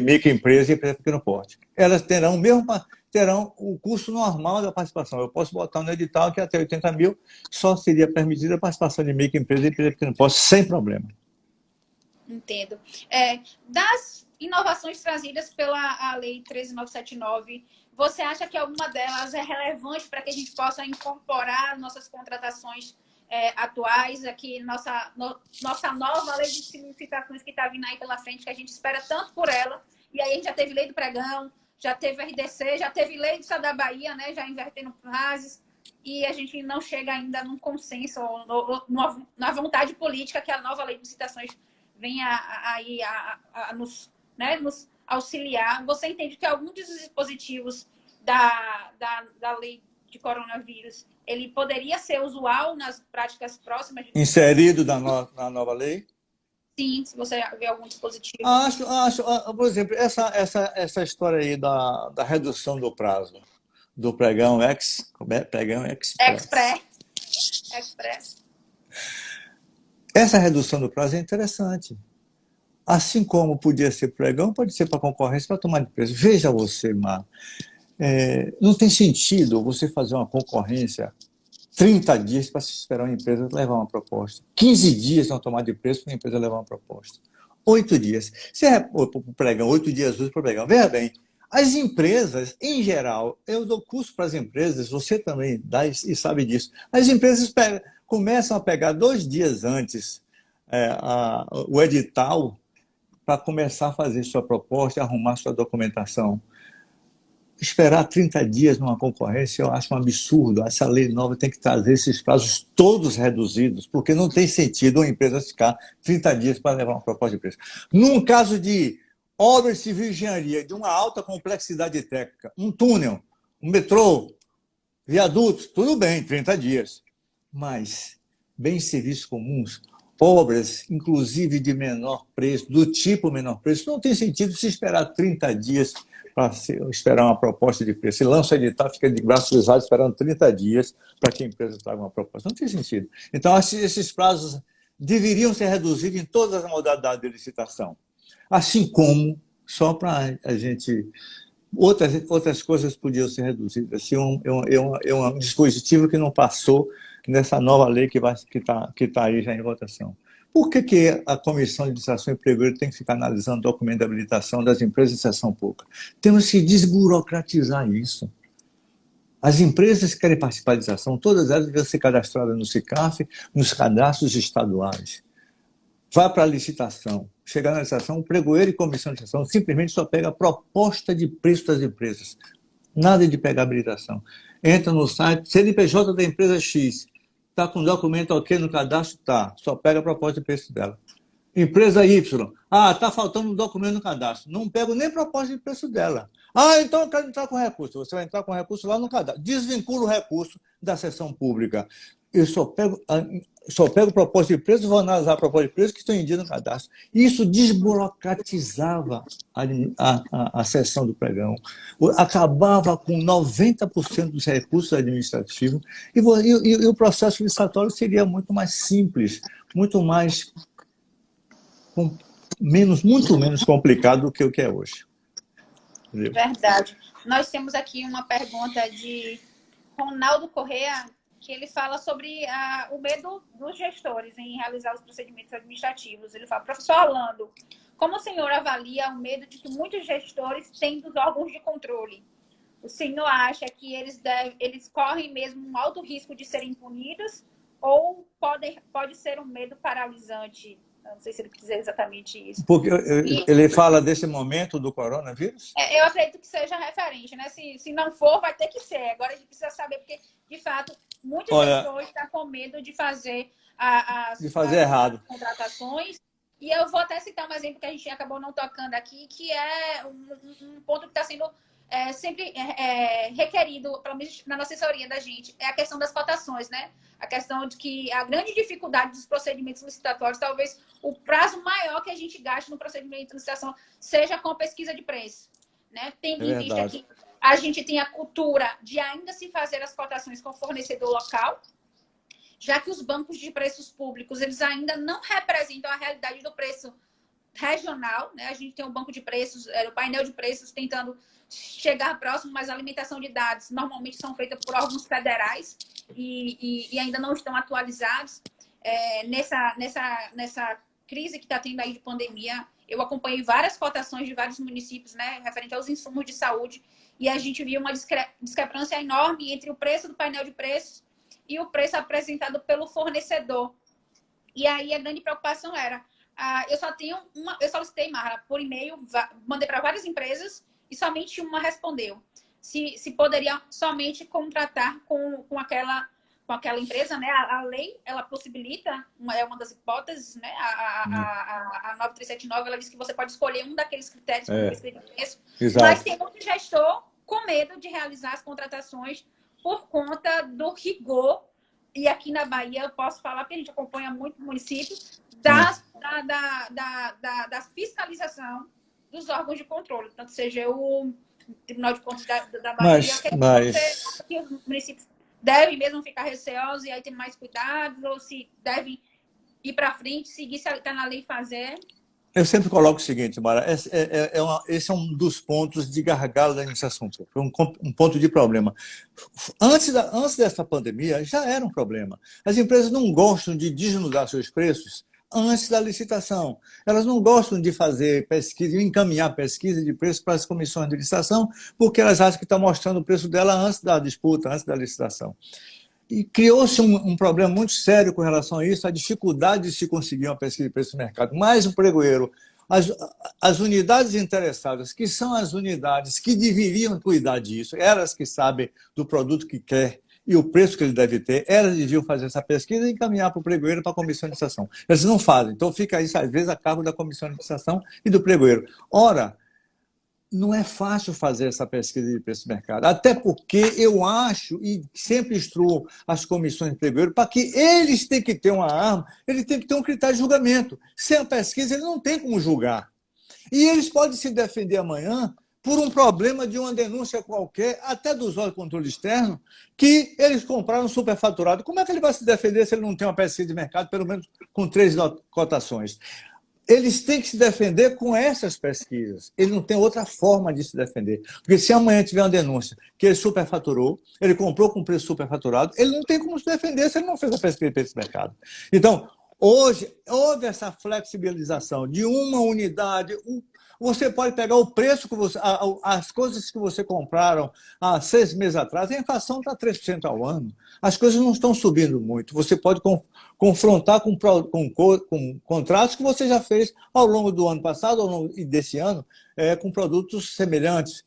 microempresa e empresa de pequeno porte. Elas terão o custo normal da participação. Eu posso botar no edital que até 80 mil só seria permitida a participação de microempresa e empresa de pequeno porte, sem problema. Entendo. Das inovações trazidas pela Lei 13979, você acha que alguma delas é relevante para que a gente possa incorporar nossas contratações atuais, aqui, nossa nova lei de licitações que está vindo aí pela frente, que a gente espera tanto por ela, e aí a gente já teve lei do pregão, já teve RDC, já teve lei do Estado da Bahia, né, já invertendo frases, e a gente não chega ainda num consenso, ou na vontade política que a nova lei de licitações venha aí nos auxiliar. Você entende que algum dos dispositivos da lei de coronavírus ele poderia ser usual nas práticas próximas? Inserido na nova lei? Sim, se você vê algum dispositivo. Acho, por exemplo, essa história aí da redução do prazo do pregão pregão express. Express. Essa redução do prazo é interessante. Assim como podia ser pregão, pode ser para concorrência, para tomar de preço. Veja você, Mar, não tem sentido você fazer uma concorrência 30 dias para se esperar uma empresa levar uma proposta. 15 dias não tomar de preço para a empresa levar uma proposta. 8 dias. Se é para o pregão, 8 dias úteis para o pregão. Veja bem, as empresas, em geral, eu dou curso para as empresas, você também dá e sabe disso. As empresas começam a pegar 2 dias antes o edital para começar a fazer sua proposta e arrumar sua documentação. Esperar 30 dias numa concorrência, eu acho um absurdo. Essa lei nova tem que trazer esses prazos todos reduzidos, porque não tem sentido uma empresa ficar 30 dias para levar uma proposta de preço. Num caso de obras civil e engenharia de uma alta complexidade técnica, um túnel, um metrô, viadutos, tudo bem, 30 dias. Mas bens e serviços comuns, obras, inclusive de menor preço, do tipo menor preço, não tem sentido se esperar 30 dias para esperar uma proposta de preço. Se lança o edital, fica de braços cruzados esperando 30 dias para que a empresa traga uma proposta. Não tem sentido. Então, esses prazos deveriam ser reduzidos em todas as modalidades de licitação. Assim como, só para a gente... Outras coisas podiam ser reduzidas. Assim, um dispositivo que não passou nessa nova lei que está aí já em votação. Por que a Comissão de Licitação e Emprego tem que ficar analisando o documento de habilitação das empresas de licitação pública? Temos que desburocratizar isso. As empresas que querem participar da licitação, todas elas devem ser cadastradas no SICAF, nos cadastros estaduais. Vai para a licitação. Chegar na licitação, o pregoeiro e comissão de licitação simplesmente só pega a proposta de preço das empresas. Nada de pegar habilitação. Entra no site, CNPJ da empresa X, está com documento ok no cadastro? Tá. Só pega a proposta de preço dela. Empresa Y. Está faltando um documento no cadastro. Não pego nem proposta de preço dela. Então eu quero entrar com recurso. Você vai entrar com recurso lá no cadastro. Desvincula o recurso da seção pública. Eu só pego proposta de preço, vou analisar a proposta de preço que estão em dia no cadastro. Isso desburocratizava a sessão do pregão, acabava com 90% dos recursos administrativos e o processo licitatório seria muito mais simples, muito menos complicado do que o que é hoje. Entendeu? Verdade. Nós temos aqui uma pergunta de Ronaldo Correa, que ele fala sobre o medo dos gestores em realizar os procedimentos administrativos. Ele fala, professor Orlando, como o senhor avalia o medo de que muitos gestores têm dos órgãos de controle? O senhor acha que eles correm mesmo um alto risco de serem punidos ou pode ser um medo paralisante? Não sei se ele quis dizer exatamente isso. Porque ele fala desse momento do coronavírus? Eu acredito que seja referente, né? Se não for, vai ter que ser. Agora a gente precisa saber, porque, de fato, muitas pessoas estão com medo de fazer as contratações. E eu vou até citar um exemplo que a gente acabou não tocando aqui, que é um ponto que está sendo sempre requerido, pelo menos na nossa assessoria da gente, é a questão das cotações, né? A questão de que a grande dificuldade dos procedimentos licitatórios, talvez o prazo maior que a gente gaste no procedimento de licitação seja com a pesquisa de preço, né? Tendo em vista que a gente tem a cultura de ainda se fazer as cotações com fornecedor local, já que os bancos de preços públicos, eles ainda não representam a realidade do preço regional, né? A gente tem um banco de preços, o painel de preços tentando chegar próximo, mas a alimentação de dados normalmente são feitas por órgãos federais e ainda não estão atualizados. Nessa crise que está tendo aí de pandemia, eu acompanhei várias cotações de vários municípios, né, referente aos insumos de saúde, e a gente viu uma discrepância enorme entre o preço do painel de preços e o preço apresentado pelo fornecedor. E aí a grande preocupação era, eu solicitei, Marla, por e-mail, mandei para várias empresas e somente uma respondeu. Se poderia somente contratar com aquela empresa, né? A lei, ela possibilita, é uma das hipóteses, né? A 9379, ela diz que você pode escolher um daqueles critérios como pesquisa de preço, mas tem muito gestor com medo de realizar as contratações por conta do rigor. E aqui na Bahia, eu posso falar, porque a gente acompanha muito municípios, da fiscalização dos órgãos de controle, tanto seja Tribunal de Contas da Bahia. O que você acha que os municípios devem mesmo ficar receosos e aí ter mais cuidados, ou se devem ir para frente, seguir se está na lei fazer? Eu sempre coloco o seguinte, Mara, esse é um dos pontos de gargalo da administração pública, um ponto de problema. Antes dessa pandemia, já era um problema. As empresas não gostam de desnudar seus preços antes da licitação. Elas não gostam de fazer pesquisa, encaminhar pesquisa de preço para as comissões de licitação, porque elas acham que estão mostrando o preço dela antes da disputa, antes da licitação. E criou-se um problema muito sério com relação a isso, a dificuldade de se conseguir uma pesquisa de preço no mercado. Mas o pregoeiro, as unidades interessadas, que são as unidades que deveriam cuidar disso, elas que sabem do produto que quer e o preço que ele deve ter, elas deviam fazer essa pesquisa e encaminhar para o pregoeiro, para a comissão de licitação. Eles não fazem, então fica isso, às vezes, a cargo da comissão de licitação e do pregoeiro. Ora, não é fácil fazer essa pesquisa de preço de mercado, até porque eu acho e sempre instruo as comissões de pregoeiro para que eles têm que ter uma arma, eles têm que ter um critério de julgamento. Sem a pesquisa, eles não têm como julgar. E eles podem se defender amanhã por um problema de uma denúncia qualquer, até dos órgãos de controle externo, que eles compraram superfaturado. Como é que ele vai se defender se ele não tem uma pesquisa de mercado, pelo menos com 3 cotações? Eles têm que se defender com essas pesquisas. Ele não tem outra forma de se defender. Porque se amanhã tiver uma denúncia que ele superfaturou, ele comprou com preço superfaturado, ele não tem como se defender se ele não fez a pesquisa de preço de mercado. Então, hoje, houve essa flexibilização de uma unidade. Você pode pegar o preço que você. As coisas que você compraram há 6 meses atrás, a inflação está 3% ao ano. As coisas não estão subindo muito. Você pode confrontar com contratos que você já fez ao longo do ano passado ao longo desse ano, com produtos semelhantes.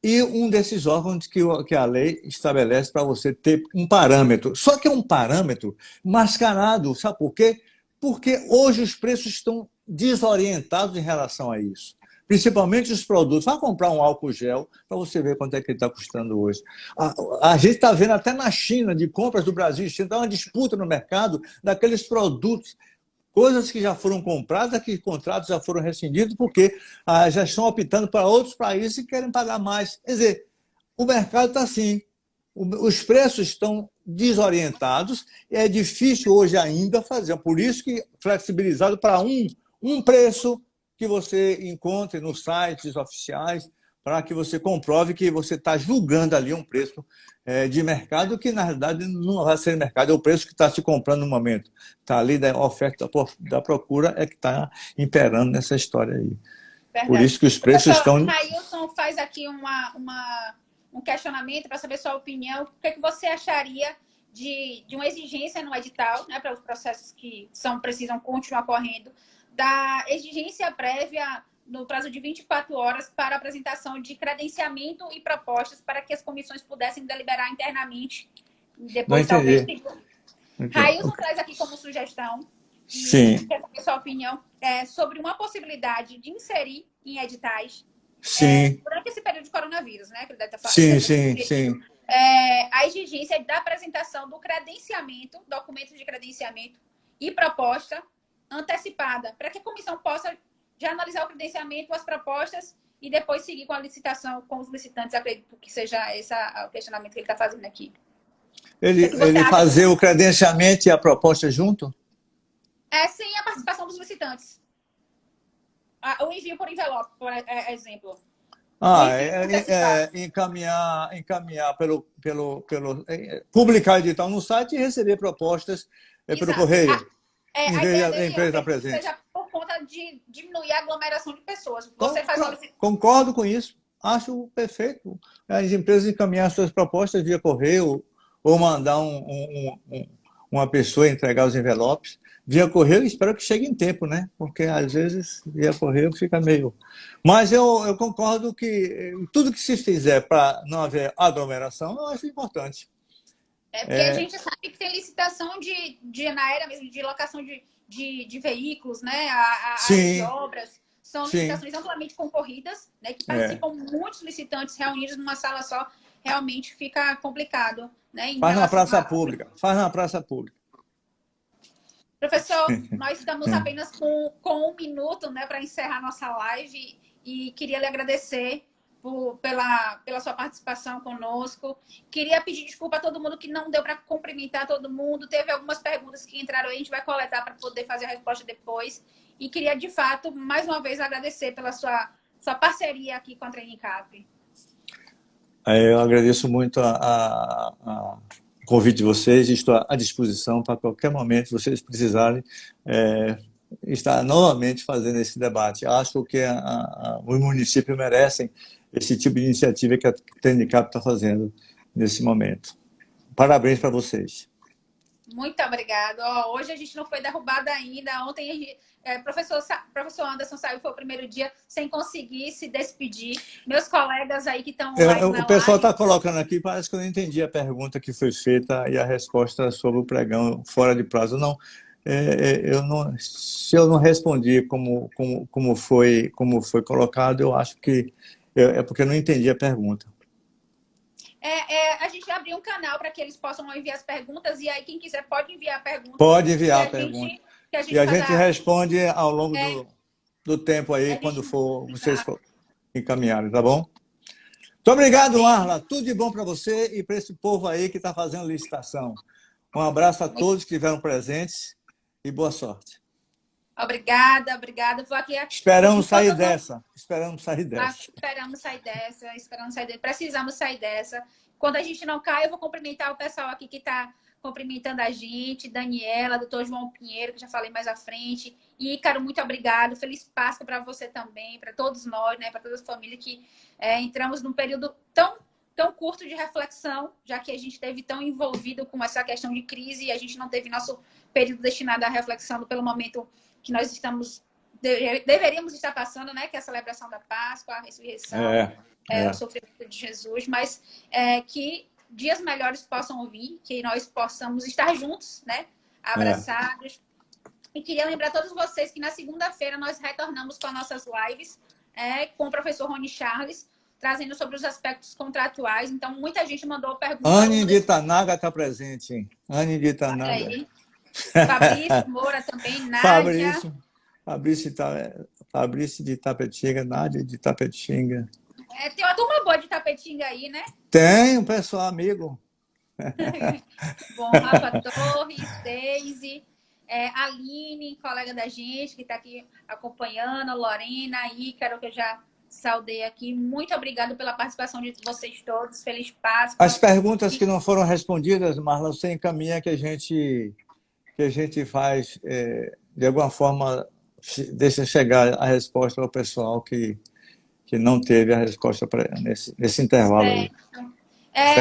E um desses órgãos que a lei estabelece para você ter um parâmetro. Só que é um parâmetro mascarado. Sabe por quê? Porque hoje os preços estão desorientados em relação a isso. Principalmente os produtos. Vai comprar um álcool gel para você ver quanto é que ele está custando hoje. A gente está vendo até na China, de compras do Brasil e China, está uma disputa no mercado daqueles produtos, coisas que já foram compradas, que contratos já foram rescindidos, porque já estão optando para outros países que querem pagar mais. Quer dizer, o mercado está assim. Os preços estão desorientados e é difícil hoje ainda fazer. Por isso que flexibilizado para um preço que você encontre nos sites oficiais, para que você comprove que você está julgando ali um preço de mercado que, na realidade, não vai ser mercado, é o preço que está se comprando no momento. Está ali da oferta, da procura, é que está imperando nessa história aí. Verdade. Por isso que os preços estão... Railson faz aqui um questionamento para saber sua opinião. O que você acharia de uma exigência no edital, né, para os processos que precisam continuar correndo, da exigência prévia no prazo de 24 horas para apresentação de credenciamento e propostas para que as comissões pudessem deliberar internamente. Depois, talvez... Railson traz aqui como sugestão, e quer saber sua opinião, sobre uma possibilidade de inserir em editais, durante esse período de coronavírus, né? Que ele deve estar falando. Sim. A exigência da apresentação do credenciamento, documentos de credenciamento e proposta antecipada, para que a comissão possa já analisar o credenciamento, as propostas e depois seguir com a licitação com os licitantes. Acredito que seja esse o questionamento que ele está fazendo aqui. Ele fazer o credenciamento e a proposta junto? Sem a participação dos licitantes. O envio por envelope, por exemplo. Encaminhar publicar o edital no site e receber propostas pelo correio. Em vez da empresa estar presente. Seja por conta de diminuir a aglomeração de pessoas. Você Concordo com isso. Acho perfeito. As empresas encaminhar suas propostas via correio ou mandar uma pessoa entregar os envelopes via correio. Espero que chegue em tempo, né? Porque às vezes via correio fica meio... Mas eu concordo que tudo que se fizer para não haver aglomeração, eu acho importante. Porque a gente sabe que tem licitação na área mesmo, de locação de veículos, né? A área de obras. São licitações amplamente concorridas, né? Que participam muitos licitantes reunidos numa sala só. Realmente fica complicado, né? Faz na praça pública. Professor, nós estamos apenas com 1 minuto, né, para encerrar nossa live e queria lhe agradecer pela sua participação conosco. Queria pedir desculpa a todo mundo que não deu para cumprimentar todo mundo. Teve algumas perguntas que entraram aí, a gente vai coletar para poder fazer a resposta depois. E queria, de fato, mais uma vez agradecer pela sua parceria aqui com a Training Cap. Eu agradeço muito o convite de vocês e estou à disposição para qualquer momento, se vocês precisarem, estar novamente fazendo esse debate. Acho que os municípios merecem esse tipo de iniciativa que a Training Cap está fazendo nesse momento. Parabéns para vocês. Muito obrigada. Hoje a gente não foi derrubada ainda. Ontem, professor Anderson saiu, foi o primeiro dia, sem conseguir se despedir. Meus colegas aí que estão O pessoal está colocando aqui, parece que eu não entendi a pergunta que foi feita e a resposta sobre o pregão fora de prazo. Não, se eu não respondi como foi colocado, eu acho que é porque eu não entendi a pergunta. A gente abriu um canal para que eles possam enviar as perguntas, e aí quem quiser pode enviar a pergunta. Pode enviar a pergunta. E a gente responde ao longo do tempo aí, quando vocês encaminharem, tá bom? Muito obrigado, Marla. Tudo de bom para você e para esse povo aí que está fazendo licitação. Um abraço a todos que estiveram presentes e boa sorte. Obrigada. Vou aqui. Esperamos sair dessa. Precisamos sair dessa. Quando a gente não cai, eu vou cumprimentar o pessoal aqui que está cumprimentando a gente. Daniela, doutor João Pinheiro, que já falei mais à frente. Ícaro, muito obrigado. Feliz Páscoa para você também, para todos nós, né? Para toda a família que entramos num período tão curto de reflexão, já que a gente esteve tão envolvido com essa questão de crise e a gente não teve nosso período destinado à reflexão pelo momento que nós deveríamos estar passando, né? Que é a celebração da Páscoa, a ressurreição, o sofrimento de Jesus, mas que dias melhores possam vir, que nós possamos estar juntos, né? Abraçados. E queria lembrar a todos vocês que na segunda-feira nós retornamos com as nossas lives com o professor Rony Charles, trazendo sobre os aspectos contratuais. Então, muita gente mandou perguntas. Anne de Itanaga está presente, hein? Anne de Itanaga. Fabrício Moura também, Nádia. Fabrício de Tapetinga, Nádia de Tapetinga. Tem uma turma boa de Tapetinga aí, né? Tem, um pessoal amigo. Bom, Rafa Torres, Deise, Aline, colega da gente, que está aqui acompanhando, Lorena, Ícaro, que eu já saudei aqui. Muito obrigado pela participação de vocês todos. Feliz Páscoa. As perguntas que não foram respondidas, Marla, você encaminha que a gente faz, de alguma forma, deixa chegar a resposta ao pessoal que não teve a resposta nesse intervalo aí.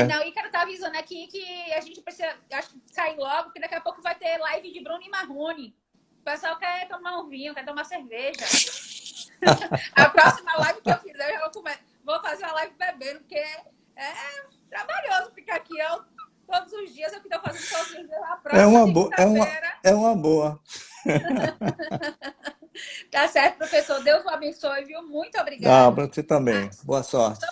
Não, o Ícaro tá avisando aqui que a gente precisa sair logo, porque daqui a pouco vai ter live de Bruno e Marrone. O pessoal quer tomar um vinho, quer tomar cerveja. A próxima live que eu fizer, eu vou fazer uma live bebendo, porque é trabalhoso ficar aqui todos os dias, eu que estou fazendo todos os dias. A próxima é uma boa. Tá certo, professor. Deus o abençoe, viu? Muito obrigada. Para você também. Boa sorte.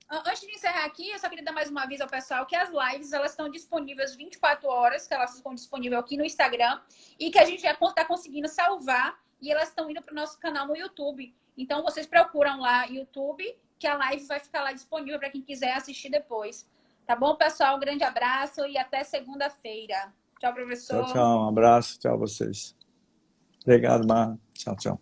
Antes de encerrar aqui, eu só queria dar mais um aviso ao pessoal que as lives elas estão disponíveis 24 horas, que elas estão disponíveis aqui no Instagram e que a gente já está conseguindo salvar e elas estão indo para o nosso canal no YouTube. Então, vocês procuram lá YouTube, que a live vai ficar lá disponível para quem quiser assistir depois. Tá bom, pessoal? Um grande abraço e até segunda-feira. Tchau, professor. Tchau. Um abraço. Tchau a vocês. Obrigado, Marla. Tchau.